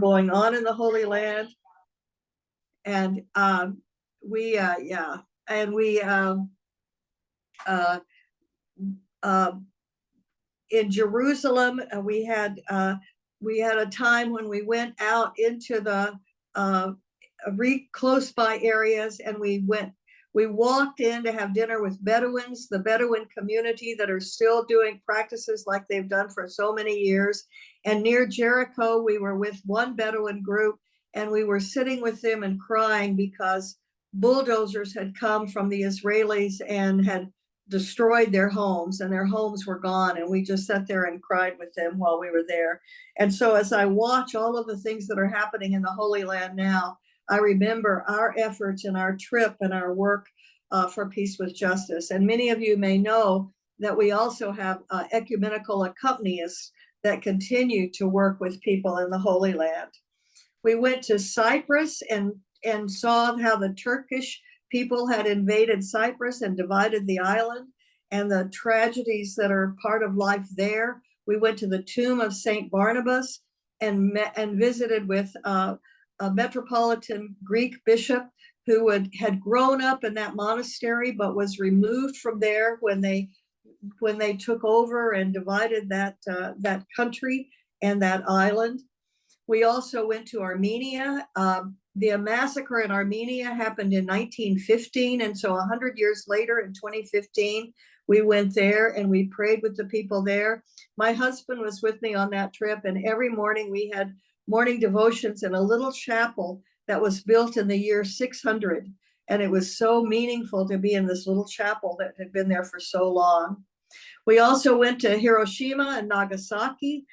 going on in the Holy Land. And we in Jerusalem, we had a time when we went out into the close by areas, and we walked in to have dinner with Bedouins, the Bedouin community that are still doing practices like they've done for so many years. And near Jericho, we were with one Bedouin group, and we were sitting with them and crying because bulldozers had come from the Israelis and had destroyed their homes, and their homes were gone. And we just sat there and cried with them while we were there. And so as I watch all of the things that are happening in the Holy Land now, I remember our efforts and our trip and our work for peace with justice. And many of you may know that we also have ecumenical accompanists that continue to work with people in the Holy Land. We went to Cyprus and saw how the Turkish people had invaded Cyprus and divided the island, and the tragedies that are part of life there. We went to the tomb of Saint Barnabas and visited with a metropolitan Greek bishop who had grown up in that monastery but was removed from there when they took over and divided that country and that island. We also went to Armenia. The massacre in Armenia happened in 1915, and so 100 years later, in 2015, we went there and we prayed with the people there. My husband was with me on that trip, and every morning we had morning devotions in a little chapel that was built in the year 600, and it was so meaningful to be in this little chapel that had been there for so long. We also went to Hiroshima and Nagasaki.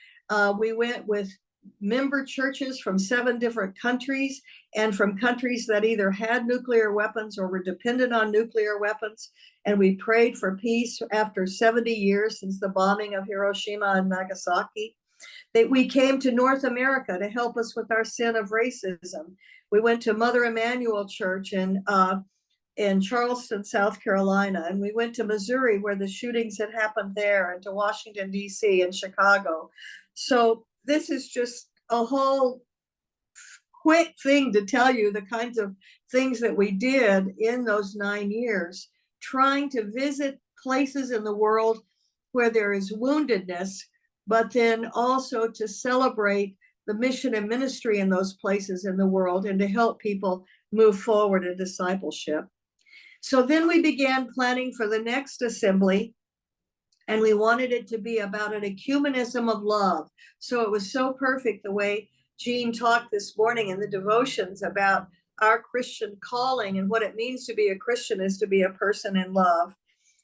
We went with member churches from 7 different countries, and from countries that either had nuclear weapons or were dependent on nuclear weapons. And we prayed for peace after 70 years since the bombing of Hiroshima and Nagasaki. That we came to North America to help us with our sin of racism. We went to Mother Emanuel Church in Charleston, South Carolina, and we went to Missouri where the shootings had happened there, and to Washington, D.C. and Chicago. So this is just a whole quick thing to tell you the kinds of things that we did in those 9 years, trying to visit places in the world where there is woundedness, but then also to celebrate the mission and ministry in those places in the world and to help people move forward in discipleship. So then we began planning for the next assembly, and we wanted it to be about an ecumenism of love. So it was so perfect the way Jean talked this morning in the devotions about our Christian calling, and what it means to be a Christian is to be a person in love.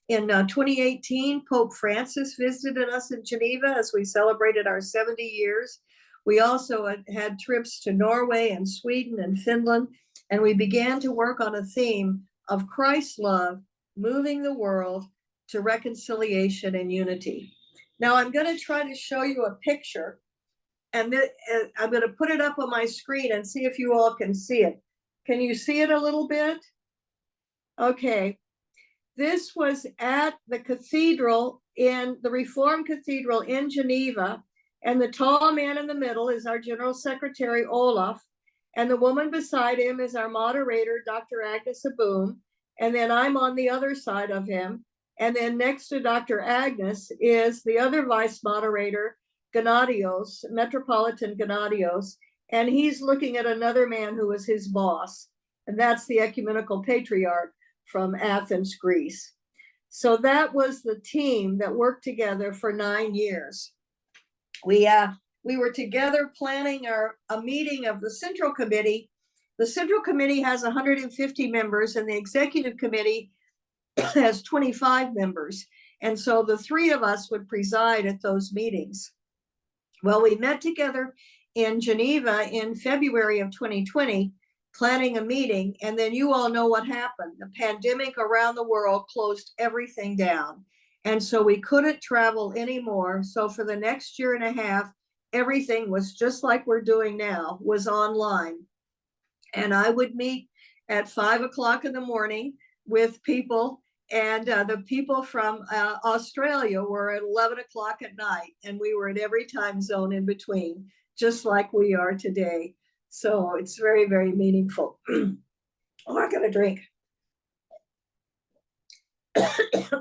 In 2018, Pope Francis visited us in Geneva as we celebrated our 70 years. We also had trips to Norway and Sweden and Finland, and we began to work on a theme of Christ's love, moving the world to reconciliation and unity. Now I'm going to try to show you a picture, and I'm going to put it up on my screen and see if you all can see it. Can you see it a little bit? Okay. This was at the cathedral, in the Reformed Cathedral in Geneva, and the tall man in the middle is our General Secretary, Olaf, and the woman beside him is our moderator, Dr. Agnes Aboom, and then I'm on the other side of him, and then next to Dr. Agnes is the other vice moderator, Gennadios, Metropolitan Gennadios, and he's looking at another man who was his boss, and that's the ecumenical patriarch from Athens, Greece. So that was the team that worked together for 9 years. We were together planning a meeting of the Central Committee. The Central Committee has 150 members, and the Executive Committee has 25 members. And so the 3 of us would preside at those meetings. Well, we met together in Geneva in February of 2020, planning a meeting, and then you all know what happened. The pandemic around the world closed everything down, and so we couldn't travel anymore. So for the next year and a half, everything was just like we're doing now, was online. And I would meet at 5 o'clock in the morning with people, and the people from Australia were at 11 o'clock at night, and we were at every time zone in between. just like we are today. So it's very, very meaningful. Oh, I got a drink.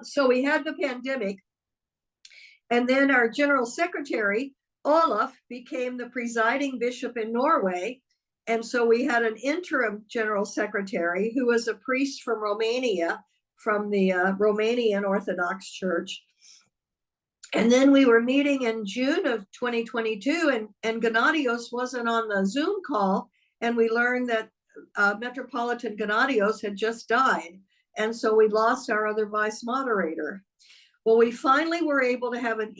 So we had the pandemic, and then our general secretary, Olaf, became the presiding bishop in Norway. And so we had an interim general secretary who was a priest from Romania, from the Romanian Orthodox Church. And then we were meeting in June of 2022, and Gennadios wasn't on the Zoom call. And we learned that Metropolitan Gennadios had just died. And so we lost our other vice moderator. Well, we finally were able to have an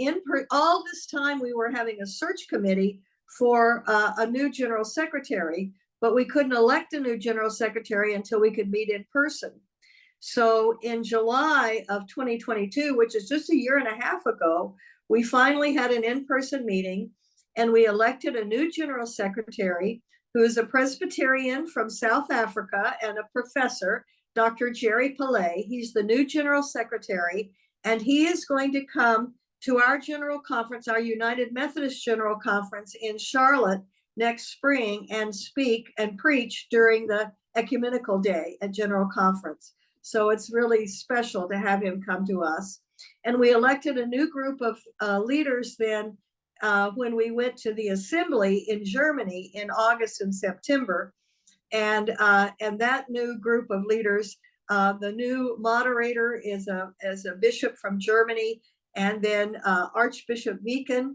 all this time we were having a search committee for a new general secretary, but we couldn't elect a new general secretary until we could meet in person. So in July of 2022, which is just a year and a half ago, we finally had an in-person meeting, and we elected a new general secretary who is a Presbyterian from South Africa and a professor, Dr. Jerry Pillay. He's the new general secretary, and he is going to come to our general conference, our United Methodist General Conference in Charlotte next spring, and speak and preach during the ecumenical day at General Conference. So it's really special to have him come to us. And we elected a new group of leaders then when we went to the assembly in Germany in August and September. And that new group of leaders, the new moderator is a bishop from Germany, and then Archbishop Viken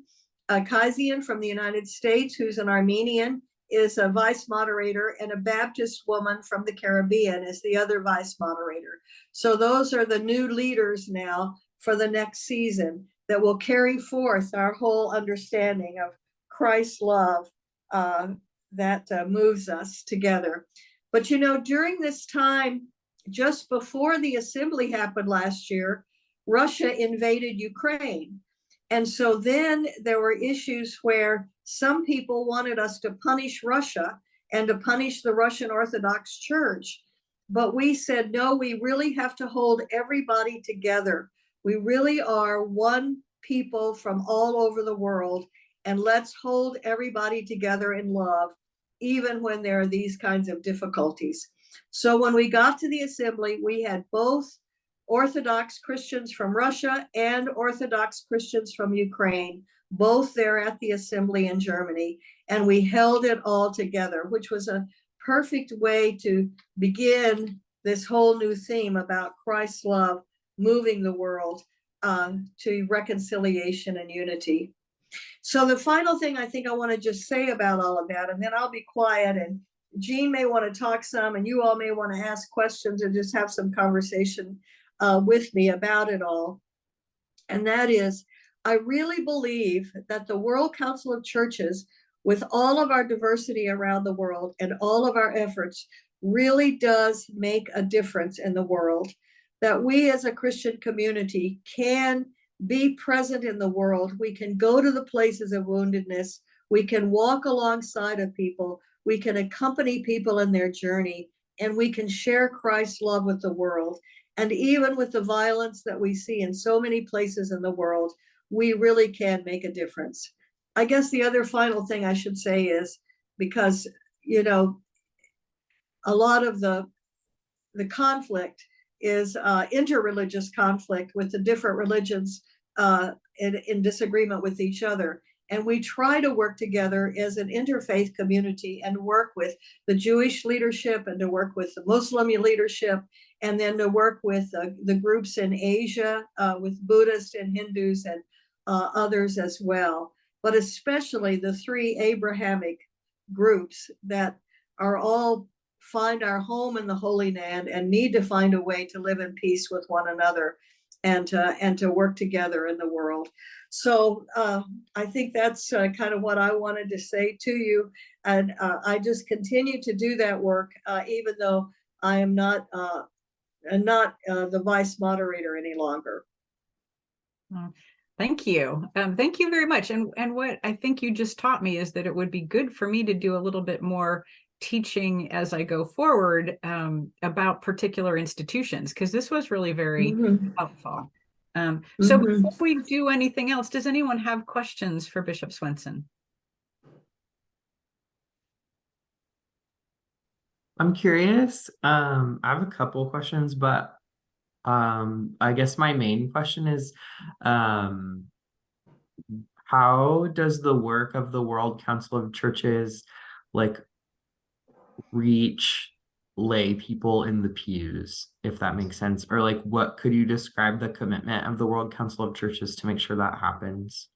Kaizian from the United States, who's an Armenian, is a vice moderator, and a Baptist woman from the Caribbean is the other vice moderator. So those are the new leaders now for the next season that will carry forth our whole understanding of Christ's love that moves us together. But you know, during this time, just before the assembly happened last year, Russia invaded Ukraine. And so then there were issues where some people wanted us to punish Russia and to punish the Russian Orthodox Church. But we said, no, we really have to hold everybody together. We really are one people from all over the world, and let's hold everybody together in love, even when there are these kinds of difficulties. So when we got to the assembly, we had both Orthodox Christians from Russia and Orthodox Christians from Ukraine, both there at the assembly in Germany, and we held it all together, which was a perfect way to begin this whole new theme about Christ's love moving the world to reconciliation and unity. So the final thing I think I want to just say about all of that, and then I'll be quiet, and Jean may want to talk some, and you all may want to ask questions and just have some conversation with me about it all. And that is, I really believe that the World Council of Churches, with all of our diversity around the world and all of our efforts, really does make a difference in the world. That we as a Christian community can be present in the world. We can go to the places of woundedness. We can walk alongside of people. We can accompany people in their journey, and we can share Christ's love with the world. And even with the violence that we see in so many places in the world, we really can make a difference. I guess the other final thing I should say is, because, you know, a lot of the conflict is interreligious conflict with the different religions in disagreement with each other. And we try to work together as an interfaith community and work with the Jewish leadership and to work with the Muslim leadership, and then to work with the groups in Asia, with Buddhists and Hindus and others as well. But especially the three Abrahamic groups that are all find our home in the Holy Land and need to find a way to live in peace with one another and to work together in the world. So I think that's kind of what I wanted to say to you. And I just continue to do that work, even though I am not the vice moderator any longer. Thank you. Thank you very much. And what I think you just taught me is that it would be good for me to do a little bit more teaching as I go forward about particular institutions, because this was really very helpful. So before we do anything else, does anyone have questions for Bishop Swenson? I'm curious. I have a couple questions, but I guess my main question is, um, how does the work of the World Council of Churches like reach lay people in the pews, if that makes sense? Or like what could you describe the commitment of the World Council of Churches to make sure that happens?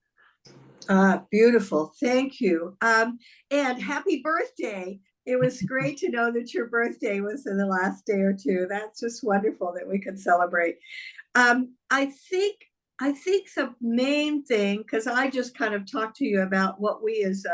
Beautiful. Thank you. And happy birthday. It was great to know that your birthday was in the last day or two. That's just wonderful that we could celebrate. I think the main thing, because I just kind of talked to you about what we as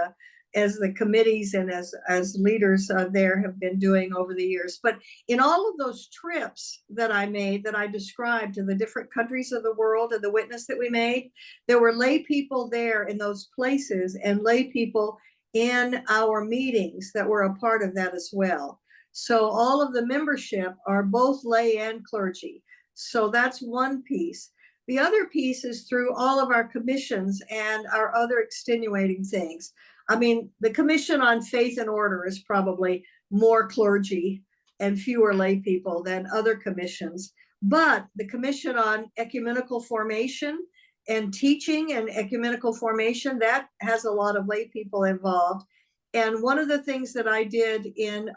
the committees and as leaders there have been doing over the years. But in all of those trips that I made, that I described to the different countries of the world and the witness that we made, there were lay people there in those places and lay people in our meetings that were a part of that as well. So all of the membership are both lay and clergy. So that's one piece. The other piece is through all of our commissions and our other extenuating things. I mean, the Commission on Faith and Order is probably more clergy and fewer lay people than other commissions. But the Commission on Ecumenical Formation and Teaching and Ecumenical Formation, that has a lot of lay people involved. And one of the things that I did in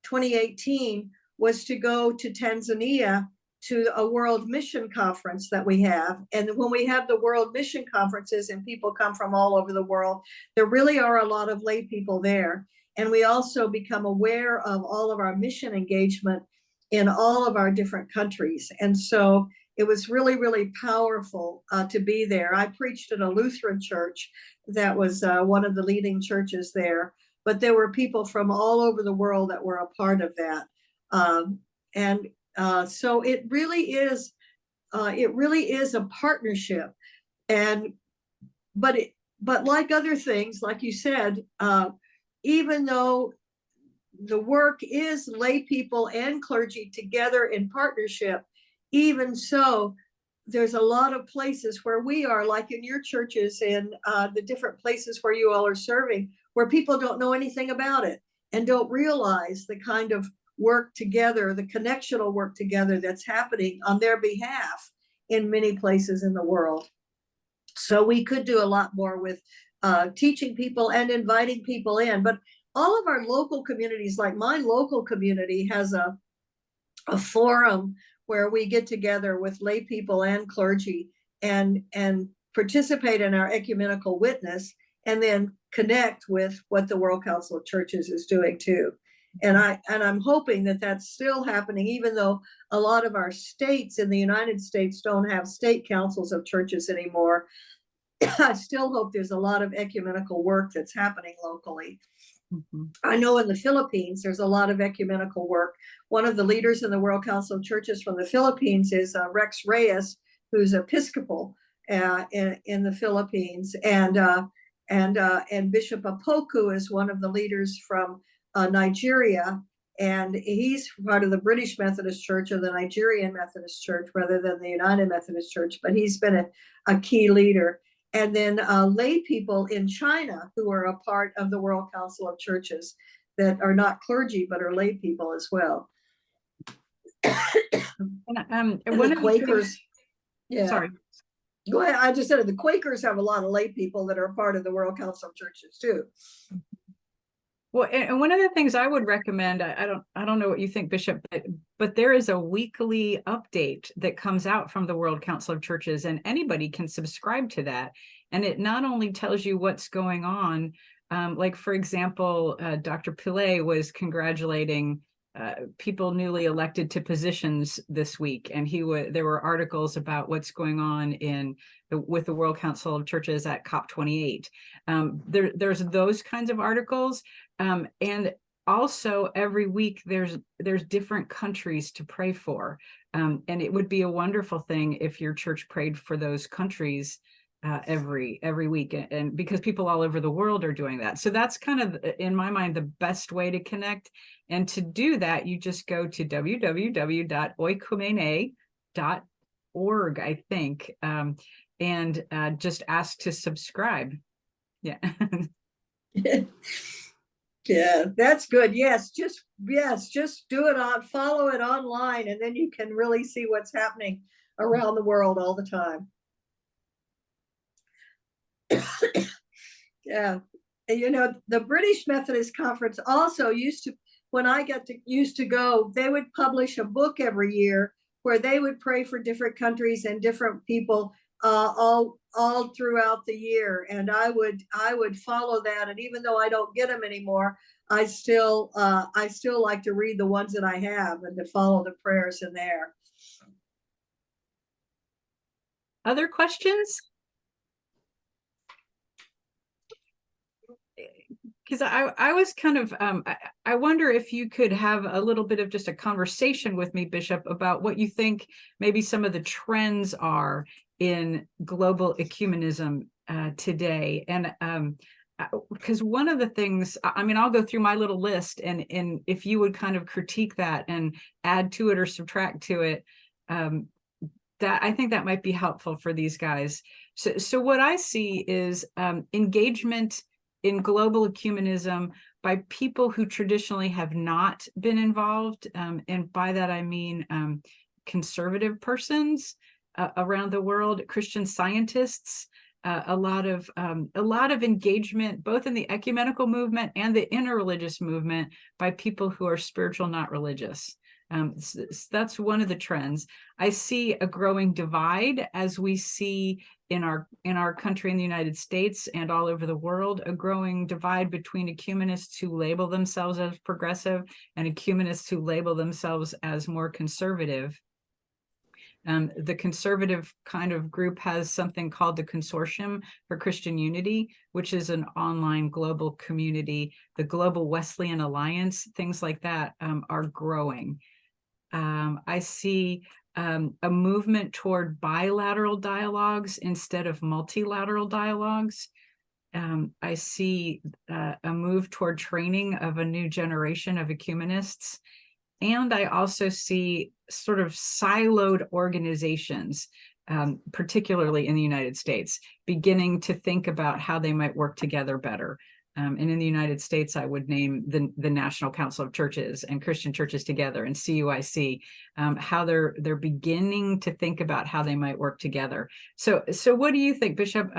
2018 was to go to Tanzania to a world mission conference that we have. And when we have the world mission conferences and people come from all over the world, there really are a lot of lay people there. And we also become aware of all of our mission engagement in all of our different countries. And so it was really, really powerful to be there. I preached in a Lutheran church that was one of the leading churches there, but there were people from all over the world that were a part of that. And so it really is a partnership. And but like other things, like you said, even though the work is lay people and clergy together in partnership, even so, there's a lot of places where we are, like in your churches and the different places where you all are serving, where people don't know anything about it and don't realize the kind of work together, the connectional work together that's happening on their behalf in many places in the world. So we could do a lot more with teaching people and inviting people in. But all of our local communities, like my local community has a forum where we get together with lay people and clergy and participate in our ecumenical witness, and then connect with what the World Council of Churches is doing too. And I'm hoping that that's still happening, even though a lot of our states in the United States don't have state councils of churches anymore. I still hope there's a lot of ecumenical work that's happening locally. Mm-hmm. I know in the Philippines, there's a lot of ecumenical work. One of the leaders in the World Council of Churches from the Philippines is Rex Reyes, who's Episcopal in the Philippines. And Bishop Apoku is one of the leaders from Nigeria. And he's part of the British Methodist Church or the Nigerian Methodist Church rather than the United Methodist Church. But he's been a key leader. And then lay people in China who are a part of the World Council of Churches that are not clergy, but are lay people as well. And the Quakers. Yeah. Sorry. Go ahead. I just said the Quakers have a lot of lay people that are part of the World Council of Churches too. Well, and one of the things I would recommend, I don't know what you think, Bishop, but there is a weekly update that comes out from the World Council of Churches, and anybody can subscribe to that. And it not only tells you what's going on, like, for example, Dr. Pillay was congratulating people newly elected to positions this week, and there were articles about what's going on with the World Council of Churches at COP28. There's those kinds of articles, and also every week there's different countries to pray for, and it would be a wonderful thing if your church prayed for those countries every week, and because people all over the world are doing that. So that's kind of, in my mind, the best way to connect. And to do that, you just go to www.oikumene.org, I think, and just ask to subscribe. Yeah. Yeah, that's good. Yes, just do it follow it online, and then you can really see what's happening around the world all the time. Yeah. And, you know, the British Methodist Conference also used to, when I used to go, they would publish a book every year where they would pray for different countries and different people all throughout the year. And I would follow that. And even though I don't get them anymore, I still like to read the ones that I have and to follow the prayers in there. Other questions? Because I was kind of, I wonder if you could have a little bit of just a conversation with me, Bishop, about what you think maybe some of the trends are in global ecumenism today. And because one of the things, I mean, I'll go through my little list, and if you would kind of critique that and add to it or subtract to it, that I think that might be helpful for these guys. So what I see is engagement in global ecumenism by people who traditionally have not been involved. And by that, I mean conservative persons around the world, Christian scientists, a lot of engagement, both in the ecumenical movement and the interreligious movement, by people who are spiritual, not religious. So that's one of the trends. I see a growing divide, as we see in our country, in the United States and all over the world, a growing divide between ecumenists who label themselves as progressive and ecumenists who label themselves as more conservative. The conservative kind of group has something called the Consortium for Christian Unity, which is an online global community. The Global Wesleyan Alliance, things like that are growing. I see a movement toward bilateral dialogues instead of multilateral dialogues. I see a move toward training of a new generation of ecumenists. And I also see sort of siloed organizations, particularly in the United States, beginning to think about how they might work together better. And in the United States, I would name the National Council of Churches and Christian Churches Together and CUIC, how they're beginning to think about how they might work together. So what do you think, Bishop?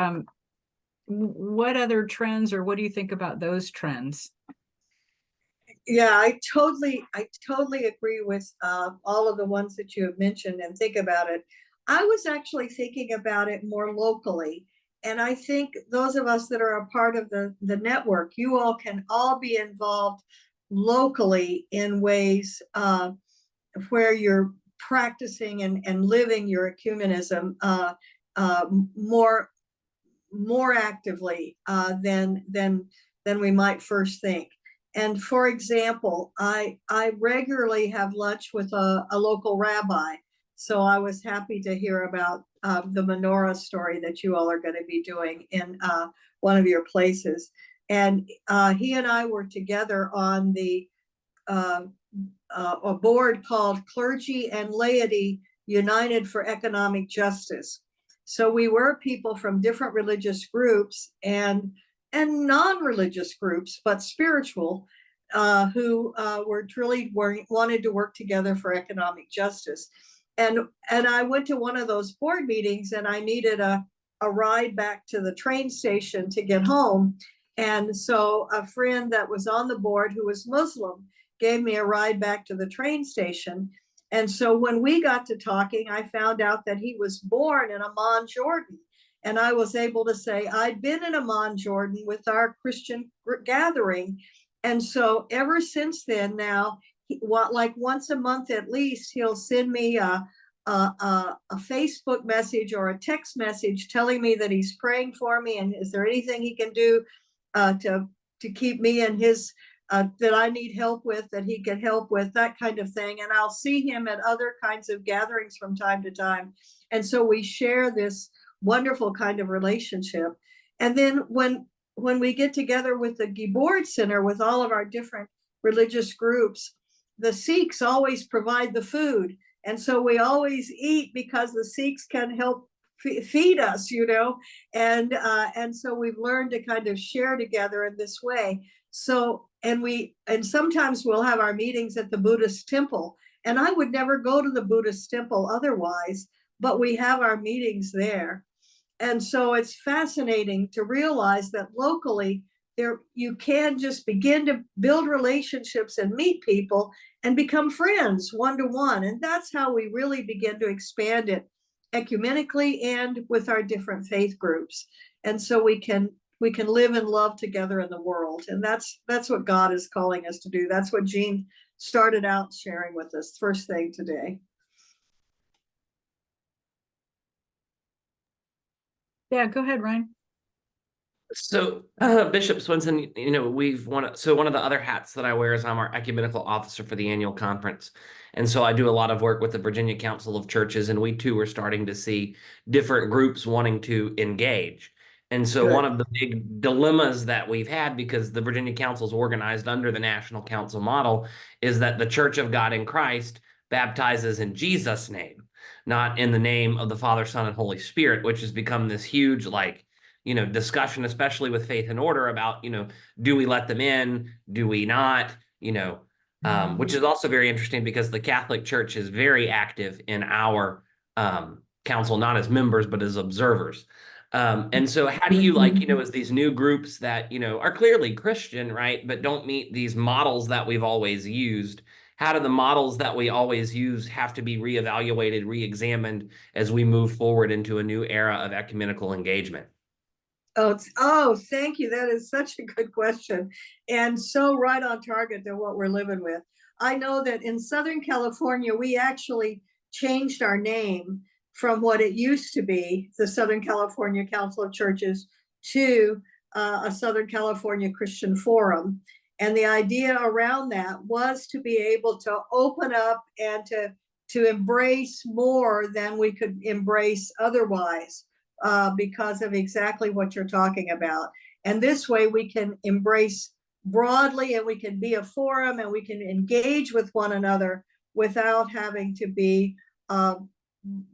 What other trends, or what do you think about those trends? Yeah, I totally agree with all of the ones that you have mentioned, and think about it. I was actually thinking about it more locally. And I think those of us that are a part of the network, you all can all be involved locally in ways where you're practicing and living your ecumenism more actively than we might first think. And for example, I regularly have lunch with a local rabbi. So I was happy to hear about the menorah story that you all are going to be doing in one of your places. And he and I were together on a board called Clergy and Laity United for Economic Justice. So we were people from different religious groups and non-religious groups, but spiritual, who wanted to work together for economic justice. And I went to one of those board meetings, and I needed a ride back to the train station to get home. And so a friend that was on the board, who was Muslim, gave me a ride back to the train station. And so when we got to talking, I found out that he was born in Amman, Jordan. And I was able to say I'd been in Amman, Jordan with our Christian gathering. And so ever since then, now, like once a month at least, he'll send me a Facebook message or a text message telling me that he's praying for me, and is there anything he can do to keep me and his that I need help with, that he can help with, that kind of thing. And I'll see him at other kinds of gatherings from time to time. And so we share this wonderful kind of relationship. And then when we get together with the Gibord Center with all of our different religious groups, the Sikhs always provide the food. And so we always eat because the Sikhs can help feed us, you know, and so we've learned to kind of share together in this way. So, and sometimes we'll have our meetings at the Buddhist temple, and I would never go to the Buddhist temple otherwise, but we have our meetings there. And so it's fascinating to realize that locally there you can just begin to build relationships and meet people and become friends one-to-one. And that's how we really begin to expand it ecumenically and with our different faith groups. And so we can live and love together in the world. And that's what God is calling us to do. That's what Jean started out sharing with us first thing today. Yeah, go ahead, Ryan. So, Bishop Swenson, one of the other hats that I wear is I'm our ecumenical officer for the annual conference. And so I do a lot of work with the Virginia Council of Churches, and we too are starting to see different groups wanting to engage. And so one of the big dilemmas that we've had, because the Virginia Council is organized under the National Council model, is that the Church of God in Christ baptizes in Jesus' name, not in the name of the Father, Son, and Holy Spirit, which has become this huge, discussion, especially with Faith and Order, about, do we let them in? Do we not? Which is also very interesting because the Catholic Church is very active in our council, not as members, but as observers. And so how do you as these new groups that, are clearly Christian, right, but don't meet these models that we've always used, how do the models that we always use have to be reevaluated, reexamined as we move forward into a new era of ecumenical engagement? Oh, thank you. That is such a good question. And so right on target to what we're living with. I know that in Southern California, we actually changed our name from what it used to be, the Southern California Council of Churches, to a Southern California Christian Forum. And the idea around that was to be able to open up and to embrace more than we could embrace otherwise. Because of exactly what you're talking about. And this way we can embrace broadly, and we can be a forum, and we can engage with one another without having to be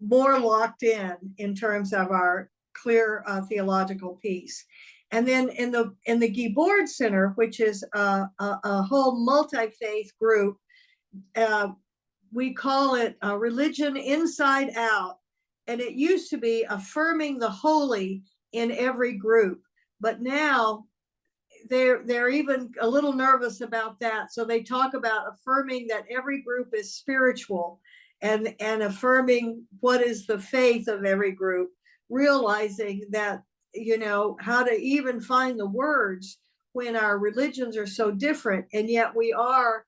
more locked in terms of our clear theological piece. And then in the Gibord Center, which is a whole multi-faith group, we call it Religion Inside Out. And it used to be affirming the holy in every group, but now they're even a little nervous about that. So they talk about affirming that every group is spiritual, and affirming what is the faith of every group, realizing that, how to even find the words when our religions are so different, and yet we are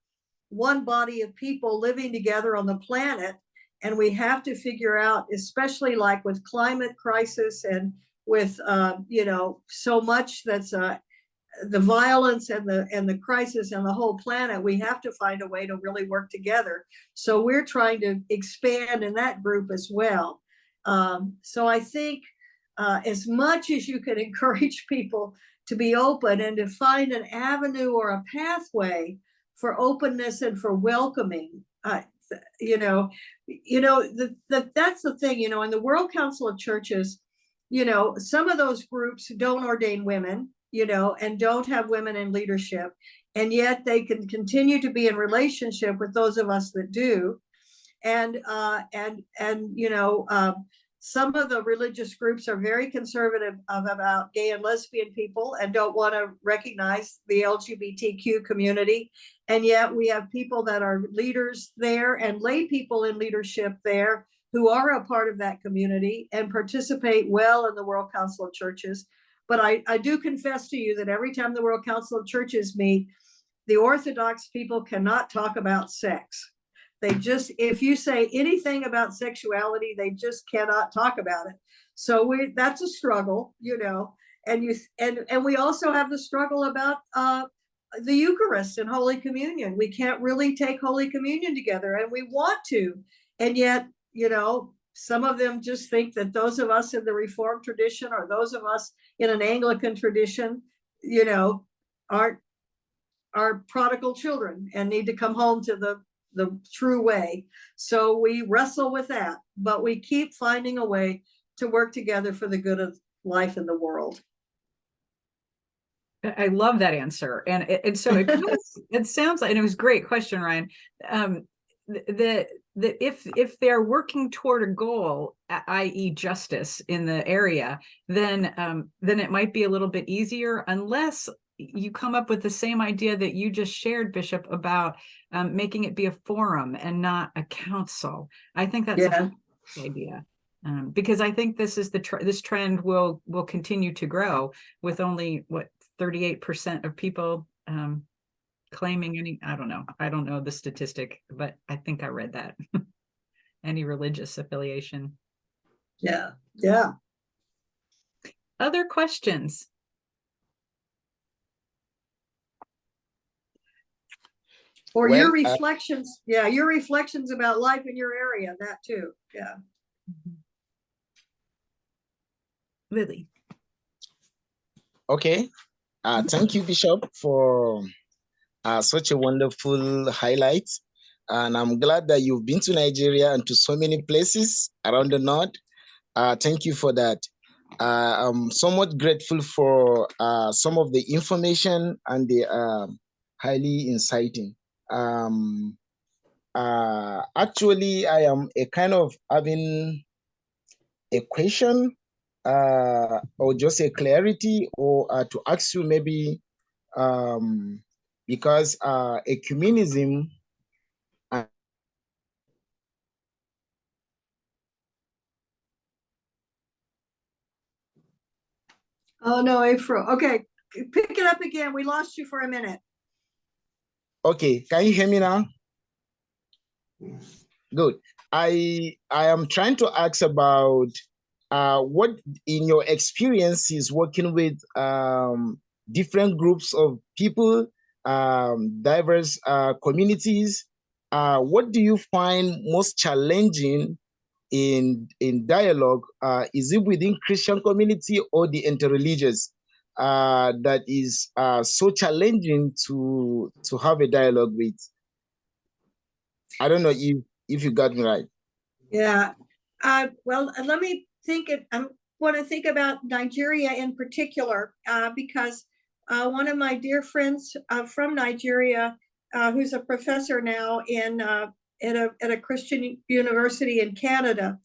one body of people living together on the planet. And we have to figure out, especially like with climate crisis and with, so much that's the violence and the crisis and the whole planet, we have to find a way to really work together. So we're trying to expand in that group as well. So I think as much as you can encourage people to be open and to find an avenue or a pathway for openness and for welcoming, that's the thing, in the World Council of Churches, some of those groups don't ordain women, and don't have women in leadership, and yet they can continue to be in relationship with those of us that do. And some of the religious groups are very conservative about gay and lesbian people and don't want to recognize the LGBTQ community. And yet we have people that are leaders there and lay people in leadership there who are a part of that community and participate well in the World Council of Churches. But I do confess to you that every time the World Council of Churches meet, the Orthodox people cannot talk about sex. They just, if you say anything about sexuality, they just cannot talk about it. So that's a struggle, and we also have the struggle about the Eucharist and Holy Communion. We can't really take Holy Communion together, and we want to, and yet, some of them just think that those of us in the Reformed tradition or those of us in an Anglican tradition, are prodigal children and need to come home to the true way. So we wrestle with that, but we keep finding a way to work together for the good of life in the world. I love that answer. And so it kind of, it sounds like, and it was a great question, Ryan. That if they're working toward a goal, i.e. justice in the area, then it might be a little bit easier, unless you come up with the same idea that you just shared, Bishop, about making it be a forum and not a council. I think that's a good idea. Because I think this is this trend will continue to grow, with only 38% of people claiming any, I don't know the statistic, but I think I read that. Any religious affiliation. Yeah. Other questions? Or Well, your reflections, your reflections about life in your area, that too. Yeah. Lily. okay. Thank you, Bishop, for such a wonderful highlight. And I'm glad that you've been to Nigeria and to so many places around the north. Thank you for that. I'm somewhat grateful for some of the information, and the highly inciting. Actually, I am a kind of having a question, or just a clarity, or to ask you maybe, because ecumenism Oh no, April. Okay, pick it up again. We lost you for a minute. Okay, can you hear me now? Good. I am trying to ask about what, in your experiences working with different groups of people, diverse communities, what do you find most challenging in dialogue? Is it within Christian community or the interreligious that is so challenging to have a dialogue with? I don't know if you got me right. Yeah. Well, let me think. I want to think about Nigeria in particular, because one of my dear friends from Nigeria, who's a professor now at a Christian university in Canada,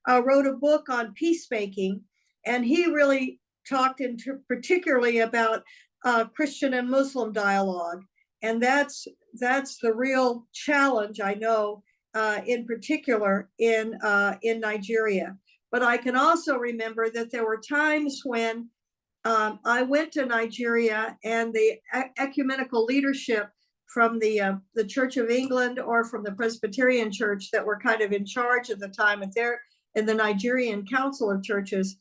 wrote a book on peacemaking, and he really talked particularly about Christian and Muslim dialogue, and that's the real challenge, I know, in particular in Nigeria. But I can also remember that there were times when I went to Nigeria, and the ecumenical leadership from the Church of England or from the Presbyterian Church that were kind of in charge at the time in the Nigerian Council of Churches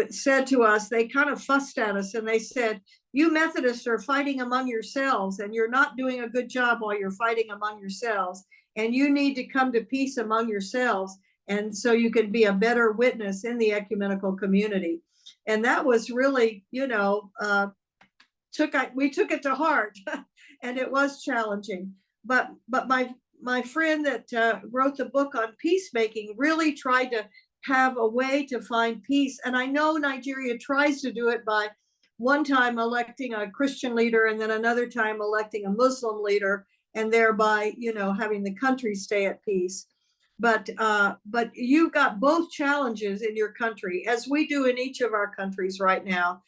said to us, they kind of fussed at us, and they said, you Methodists are fighting among yourselves, and you're not doing a good job while you're fighting among yourselves, and you need to come to peace among yourselves, and so you can be a better witness in the ecumenical community. And that was really, we took it to heart, and it was challenging. But my friend that wrote the book on peacemaking really tried to have a way to find peace. And I know Nigeria tries to do it by one time electing a Christian leader, and then another time electing a Muslim leader, and thereby, having the country stay at peace. But you've got both challenges in your country, as we do in each of our countries right now,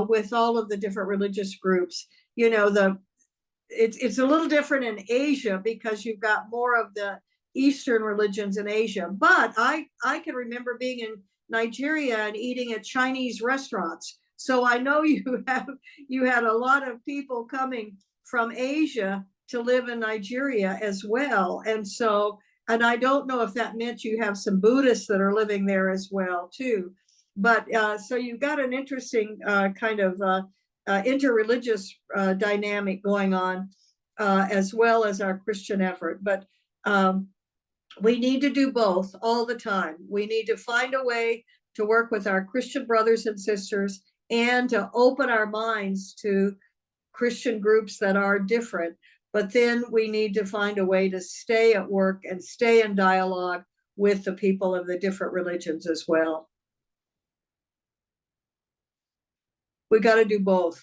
with all of the different religious groups. It's a little different in Asia, because you've got more of the Eastern religions in Asia. But I can remember being in Nigeria and eating at Chinese restaurants. So I know you had a lot of people coming from Asia to live in Nigeria as well. And I don't know if that meant you have some Buddhists that are living there as well too. But so you've got an interesting kind of interreligious dynamic going on, as well as our Christian effort. But we need to do both all the time. We need to find a way to work with our Christian brothers and sisters, and to open our minds to Christian groups that are different. But then we need to find a way to stay at work and stay in dialogue with the people of the different religions as well. We got to do both.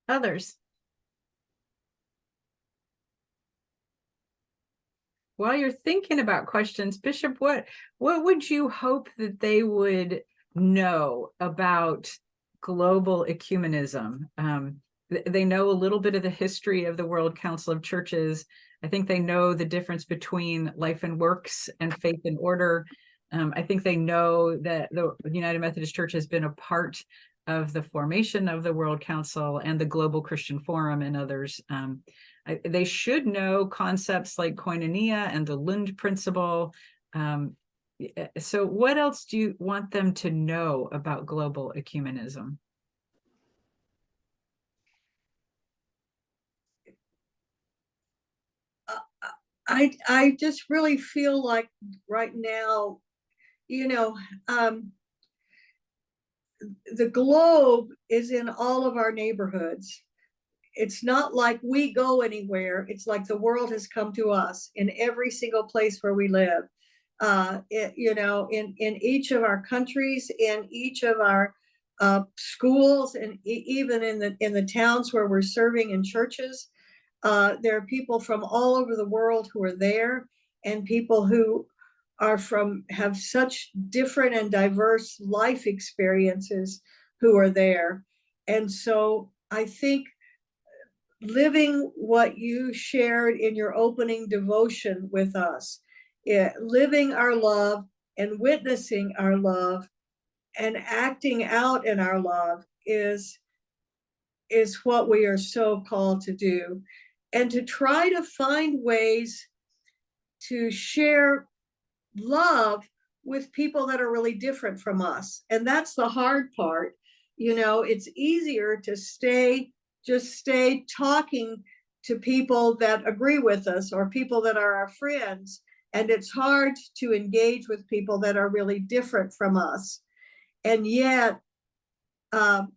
Others? While you're thinking about questions, Bishop, what would you hope that they would know about global ecumenism? They know a little bit of the history of the World Council of Churches. I think they know the difference between life and works and faith and order. I think they know that the United Methodist Church has been a part of the formation of the World Council and the Global Christian Forum and others. They should know concepts like koinonia and the Lund principle. So what else do you want them to know about global ecumenism? I just really feel like right now, you know, the globe is in all of our neighborhoods. It's not like we go anywhere. It's like the world has come to us in every single place where we live. In each of our countries, in each of our schools, and even in the towns where we're serving in churches. There are people from all over the world who are there, and people who have such different and diverse life experiences who are there. And so I think living what you shared in your opening devotion with us, living our love and witnessing our love and acting out in our love is what we are so called to do, and to try to find ways to share love with people that are really different from us. And that's the hard part. It's easier to stay talking to people that agree with us or people that are our friends. And it's hard to engage with people that are really different from us. And yet, our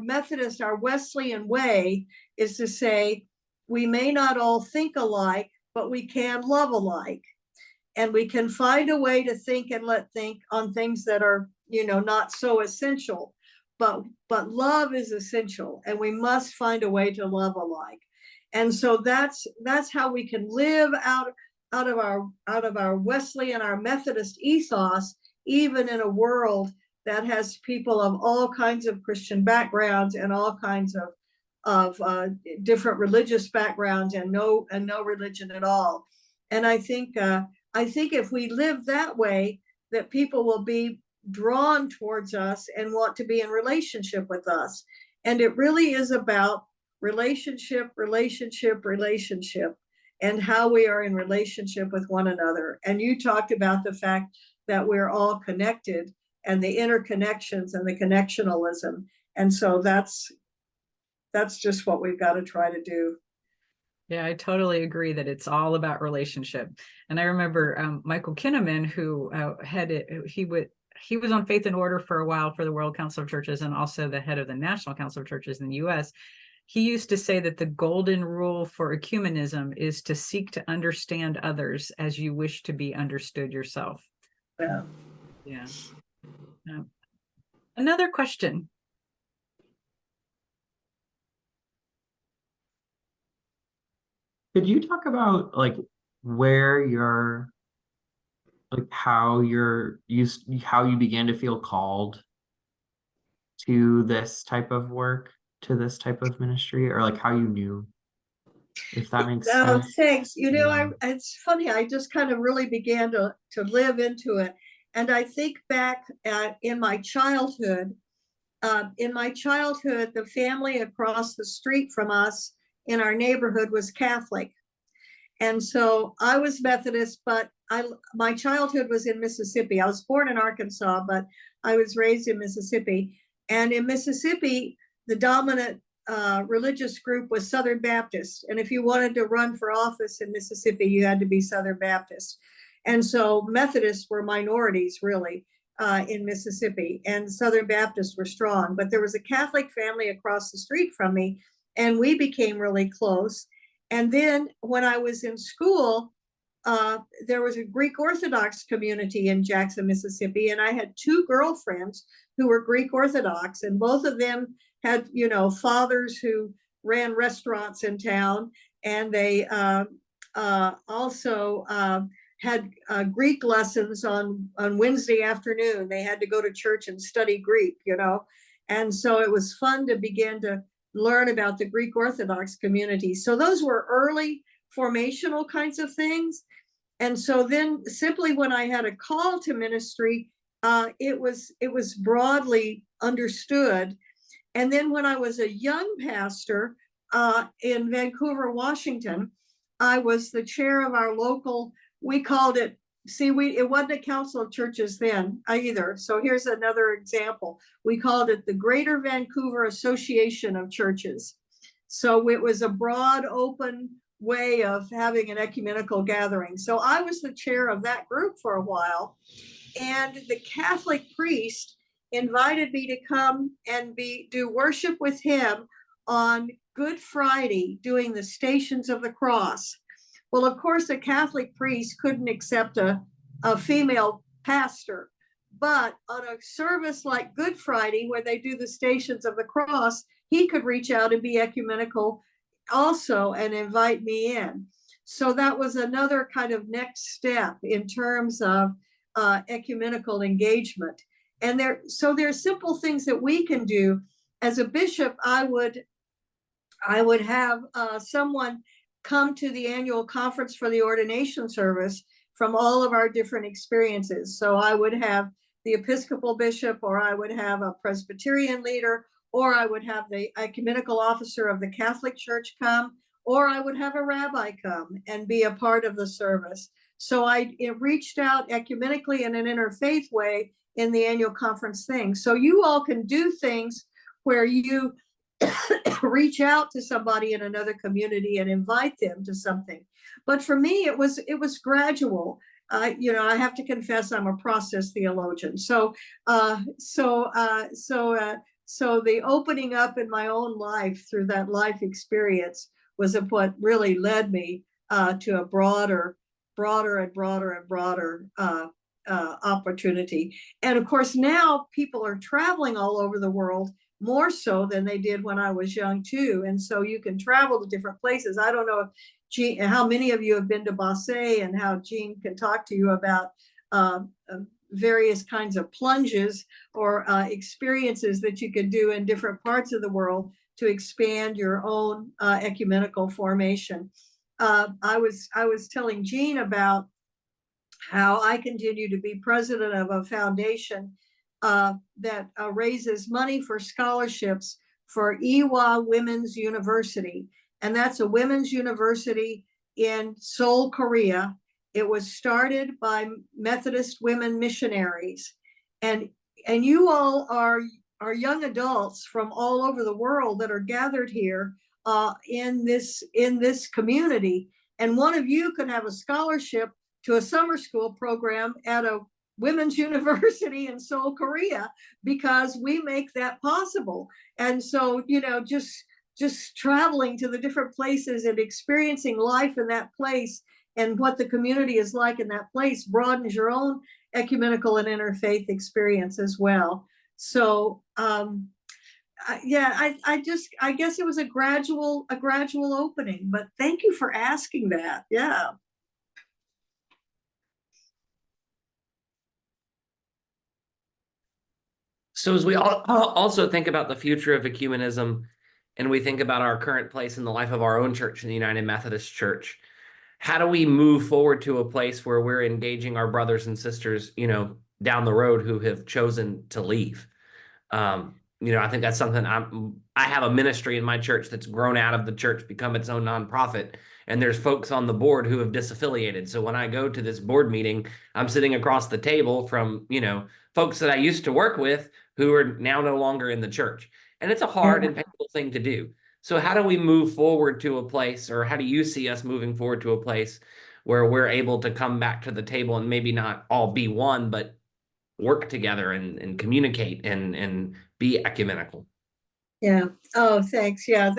Methodist, our Wesleyan way is to say, we may not all think alike, but we can love alike. And we can find a way to think on things that are, not so essential, but love is essential, and we must find a way to love alike. And so that's how we can live out of our Wesleyan, our Methodist ethos, even in a world that has people of all kinds of Christian backgrounds and all kinds of different religious backgrounds and no religion at all. And I think if we live that way, that people will be drawn towards us and want to be in relationship with us. And it really is about relationship, and how we are in relationship with one another. And you talked about the fact that we're all connected, and the interconnections and the connectionalism. And so that's just what we've got to try to do. Yeah, I totally agree that it's all about relationship. And I remember Michael Kinnaman, who he was on Faith and Order for a while for the World Council of Churches, and also the head of the National Council of Churches in the U.S. He used to say that the golden rule for ecumenism is to seek to understand others as you wish to be understood yourself. Yeah. Yeah. Another question. Could you talk about how you began to feel called to this type of work, to this type of ministry, or how you knew, if that makes sense? Thanks. Yeah. It's funny. I just kind of really began to live into it. And I think back in my childhood, the family across the street from us in our neighborhood was Catholic. And so I was Methodist, but my childhood was in Mississippi. I was born in Arkansas, but I was raised in Mississippi. And in Mississippi, the dominant religious group was Southern Baptist. And if you wanted to run for office in Mississippi, you had to be Southern Baptist. And so Methodists were minorities, really, in Mississippi, and Southern Baptists were strong. But there was a Catholic family across the street from me, and we became really close. And then when I was in school, there was a Greek Orthodox community in Jackson, Mississippi, and I had two girlfriends who were Greek Orthodox, and both of them had, fathers who ran restaurants in town, and they also had Greek lessons on Wednesday afternoon. They had to go to church and study Greek, and so it was fun to begin to learn about the Greek Orthodox community. So those were early formational kinds of things. And so then simply when I had a call to ministry, it was broadly understood. And then when I was a young pastor in Vancouver, Washington, I was the chair of our local, we called it, it wasn't a council of churches then either. So here's another example. We called it the Greater Vancouver Association of Churches. So it was a broad, open way of having an ecumenical gathering. So I was the chair of that group for a while. And the Catholic priest invited me to come and do worship with him on Good Friday, doing the Stations of the Cross. Well, of course, a Catholic priest couldn't accept a female pastor, but on a service like Good Friday, where they do the Stations of the Cross, he could reach out and be ecumenical also and invite me in. So that was another kind of next step in terms of ecumenical engagement. And so there's simple things that we can do. As a bishop, I would have someone come to the annual conference for the ordination service from all of our different experiences. So I would have the Episcopal bishop, or I would have a Presbyterian leader, or I would have the ecumenical officer of the Catholic Church come, or I would have a rabbi come and be a part of the service. So it reached out ecumenically in an interfaith way in the annual conference thing. So you all can do things where you reach out to somebody in another community and invite them to something. But for me, it was gradual. I have to confess, I'm a process theologian. So the opening up in my own life through that life experience was what really led me to a broader opportunity. And of course, now people are traveling all over the world, more so than they did when I was young too. And so you can travel to different places. I don't know how many of you have been to Basset, and how Jean can talk to you about various kinds of plunges or experiences that you can do in different parts of the world to expand your own ecumenical formation. I was telling Jean about how I continue to be president of a foundation that raises money for scholarships for Ewha Women's University. And that's a women's university in Seoul, Korea. It was started by Methodist women missionaries. And you all are young adults from all over the world that are gathered here in this community. And one of you could have a scholarship to a summer school program at a women's university in Seoul, Korea, because we make that possible. And so, just traveling to the different places and experiencing life in that place and what the community is like in that place broadens your own ecumenical and interfaith experience as well. So, I guess it was a gradual opening, but thank you for asking that. Yeah. So as we also think about the future of ecumenism, and we think about our current place in the life of our own church, in the United Methodist Church, how do we move forward to a place where we're engaging our brothers and sisters, down the road who have chosen to leave? I think that's something I have a ministry in my church that's grown out of the church, become its own nonprofit. And there's folks on the board who have disaffiliated. So when I go to this board meeting, I'm sitting across the table from, folks that I used to work with who are now no longer in the church. And it's a hard and painful thing to do. So how do we move forward to a place, or how do you see us moving forward to a place where we're able to come back to the table and maybe not all be one, but work together and communicate and be ecumenical? Yeah. Oh, thanks. Yeah,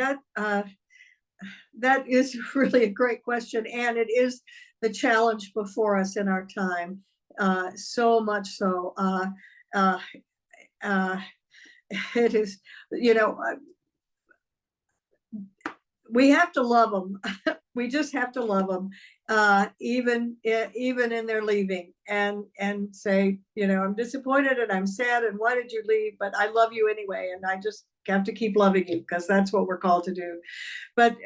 that is really a great question. And it is the challenge before us in our time. So much so. It is, you know, we have to love them. We just have to love them, even in their leaving, and say, you know, I'm disappointed and I'm sad, and why did you leave? But I love you anyway, and I just have to keep loving you, because that's what we're called to do. But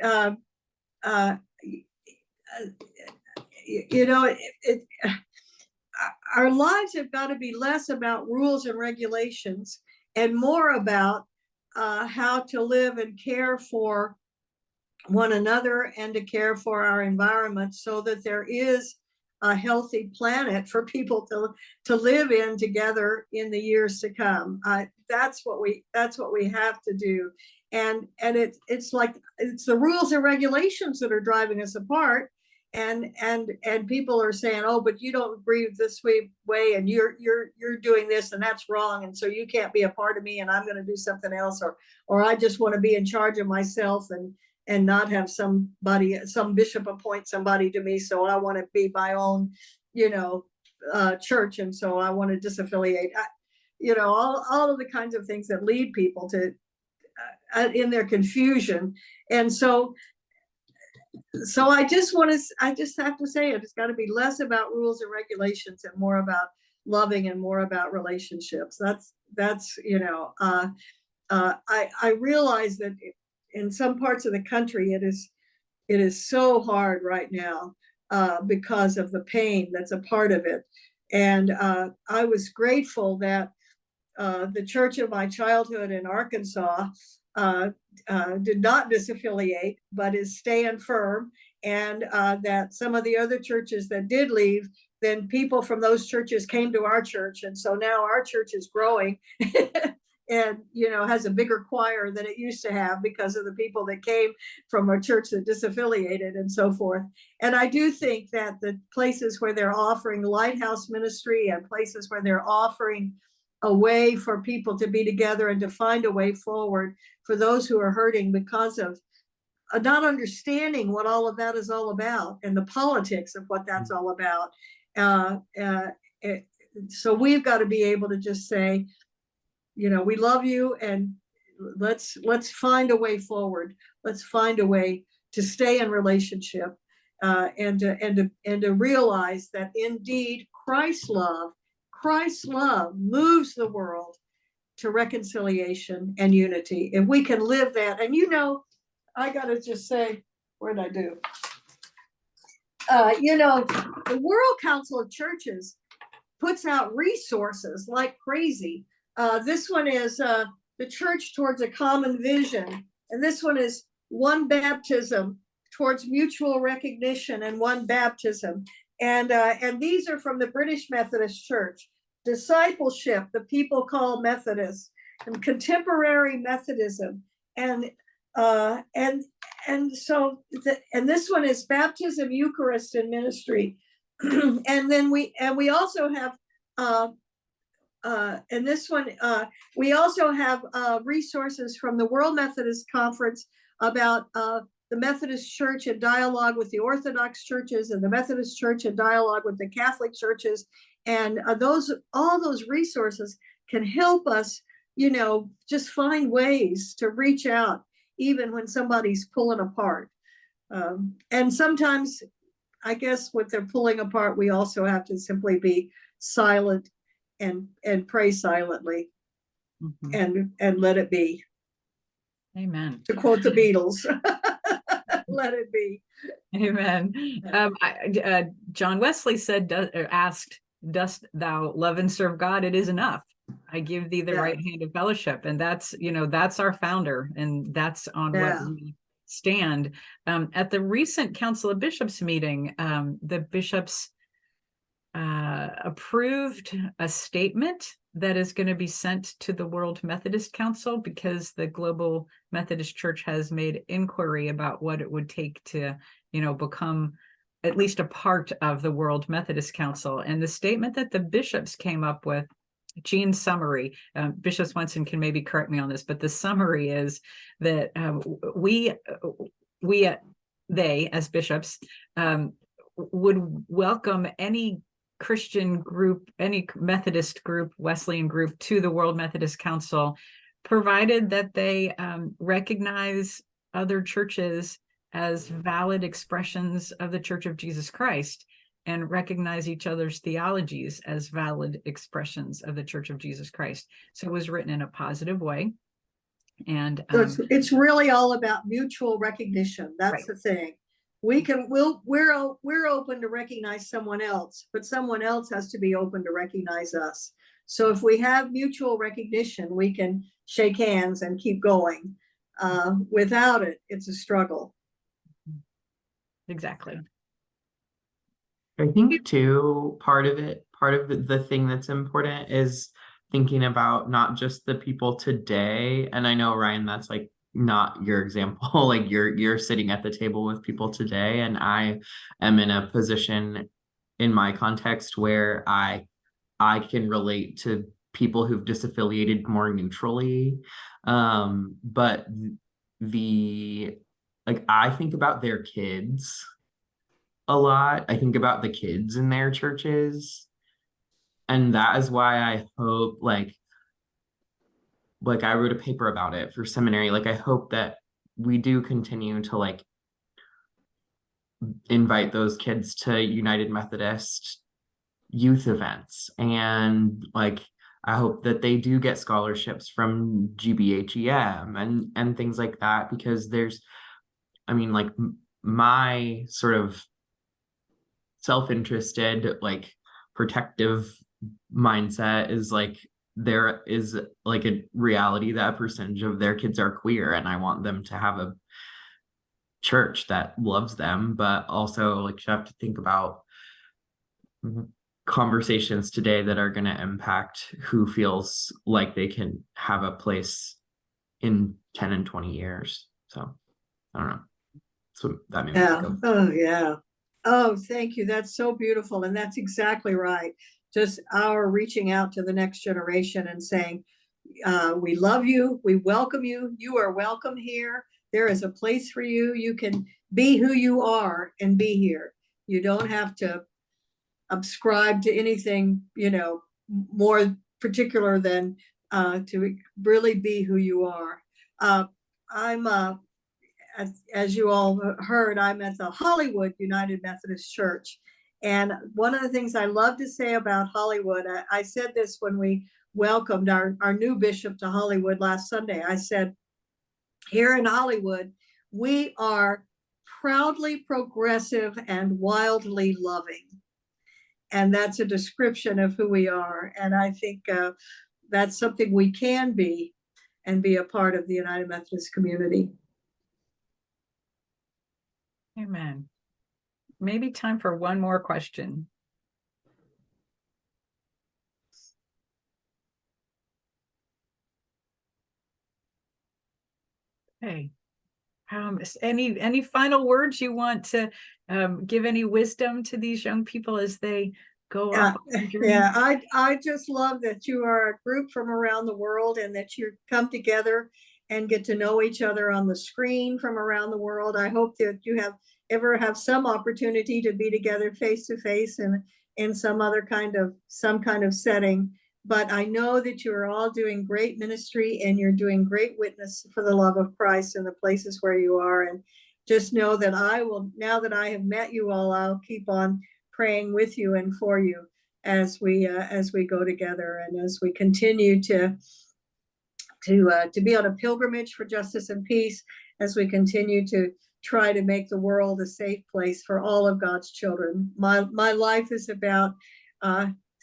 you know, our lives have got to be less about rules and regulations and more about how to live and care for one another and to care for our environment, so that there is a healthy planet for people to live in together in the years to come. That's what we have to do. And it's like, it's the rules and regulations that are driving us apart. And people are saying, oh, but you don't agree this way, and you're doing this, and that's wrong, and so you can't be a part of me, and I'm going to do something else, or I just want to be in charge of myself and not have some bishop appoint somebody to me, so I want to be my own, you know, church, and so I want to disaffiliate. You know, all of the kinds of things that lead people to in their confusion. And so I just have to say it's got to be less about rules and regulations and more about loving and more about relationships. That's you know, I realize that in some parts of the country it is so hard right now because of the pain that's a part of it. And I was grateful that the church of my childhood in Arkansas did not disaffiliate, but is staying firm, and that some of the other churches that did leave, then people from those churches came to our church, and so now our church is growing and, you know, has a bigger choir than it used to have because of the people that came from a church that disaffiliated and so forth. And I do think that the places where they're offering lighthouse ministry and places where they're offering a way for people to be together and to find a way forward for those who are hurting because of not understanding what all of that is all about and the politics of what that's all about. So we've got to be able to just say, you know, we love you, and let's find a way forward. Let's find a way to stay in relationship, and to realize that indeed Christ's love moves the world to reconciliation and unity. If we can live that, and you know, I gotta just say, what did I do? You know, the World Council of Churches puts out resources like crazy. This one is the Church Towards a Common Vision, and this one is One Baptism Towards Mutual Recognition and One Baptism. And these are from the British Methodist Church. Discipleship, the people call Methodists, and Contemporary Methodism, and so this one is Baptism, Eucharist, and Ministry. And then we also have and this one we also have resources from the World Methodist Conference about the Methodist Church in dialogue with the Orthodox churches, and the Methodist Church in dialogue with the Catholic churches. And all those resources can help us, you know, just find ways to reach out, even when somebody's pulling apart. And sometimes, I guess, what they're pulling apart, we also have to simply be silent and pray silently, and let it be. Amen. To quote the Beatles, let it be. Amen. John Wesley asked, dost thou love and serve God? It is enough. I give thee the right hand of fellowship. And that's, you know, that's our founder, and that's on what we stand. At the recent Council of Bishops meeting, the bishops approved a statement that is going to be sent to the World Methodist Council, because the Global Methodist Church has made inquiry about what it would take to, you know, become at least a part of the World Methodist Council. And the statement that the bishops came up with, Jean's summary, Bishop Swenson can maybe correct me on this, but the summary is that they as bishops would welcome any Christian group, any Methodist group, Wesleyan group to the World Methodist Council, provided that they recognize other churches as valid expressions of the Church of Jesus Christ, and recognize each other's theologies as valid expressions of the Church of Jesus Christ. So it was written in a positive way. And So it's really all about mutual recognition. That's Right. the thing. We're open to recognize someone else, but someone else has to be open to recognize us. So if we have mutual recognition, we can shake hands and keep going. Without it, it's a struggle. exactly. I think too, part of the thing that's important is thinking about not just the people today. And I know, Ryan, that's like not your example. Like you're sitting at the table with people today, and I am in a position in my context where I can relate to people who've disaffiliated more neutrally. But I think about their kids a lot. I think about the kids in their churches. And that is why I hope, like I wrote a paper about it for seminary. Like I hope that we do continue to like invite those kids to United Methodist youth events. And like I hope that they do get scholarships from GBHEM and things like that, because there's, I mean, like my sort of self-interested, like protective mindset is like, there is like a reality that a percentage of their kids are queer, and I want them to have a church that loves them. But also, like, you have to think about conversations today that are going to impact who feels like they can have a place in 10 and 20 years. So I don't know. That's what that made me think of. Oh, yeah. Oh, thank you. That's so beautiful. And that's exactly right. Just our reaching out to the next generation and saying, we love you. We welcome you. You are welcome here. There is a place for you. You can be who you are and be here. You don't have to subscribe to anything, more particular than to really be who you are. I'm as you all heard, I'm at the Hollywood United Methodist Church. And one of the things I love to say about Hollywood, I said this when we welcomed our new bishop to Hollywood last Sunday. I said, here in Hollywood, we are proudly progressive and wildly loving. And that's a description of who we are. And I think that's something we can be and be a part of the United Methodist community. Amen. Maybe time for one more question. Okay. Any final words you want to give, any wisdom to these young people as they go off on the journey? Yeah, I just love that you are a group from around the world, and that you come together and get to know each other on the screen from around the world. I hope that you have some opportunity to be together face to face and in some kind of setting. But I know that you are all doing great ministry, and you're doing great witness for the love of Christ in the places where you are. And just know that now that I have met you all, I'll keep on praying with you and for you as we go together, and as we continue to be on a pilgrimage for justice and peace, as we continue to try to make the world a safe place for all of God's children. My life is about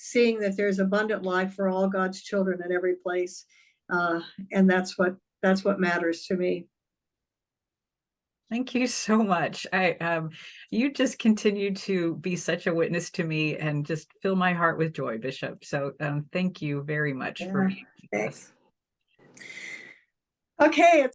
seeing that there's abundant life for all God's children in every place, and that's what matters to me. Thank you so much. You just continue to be such a witness to me and just fill my heart with joy, Bishop. So thank you very much for being with us. Thanks. Okay.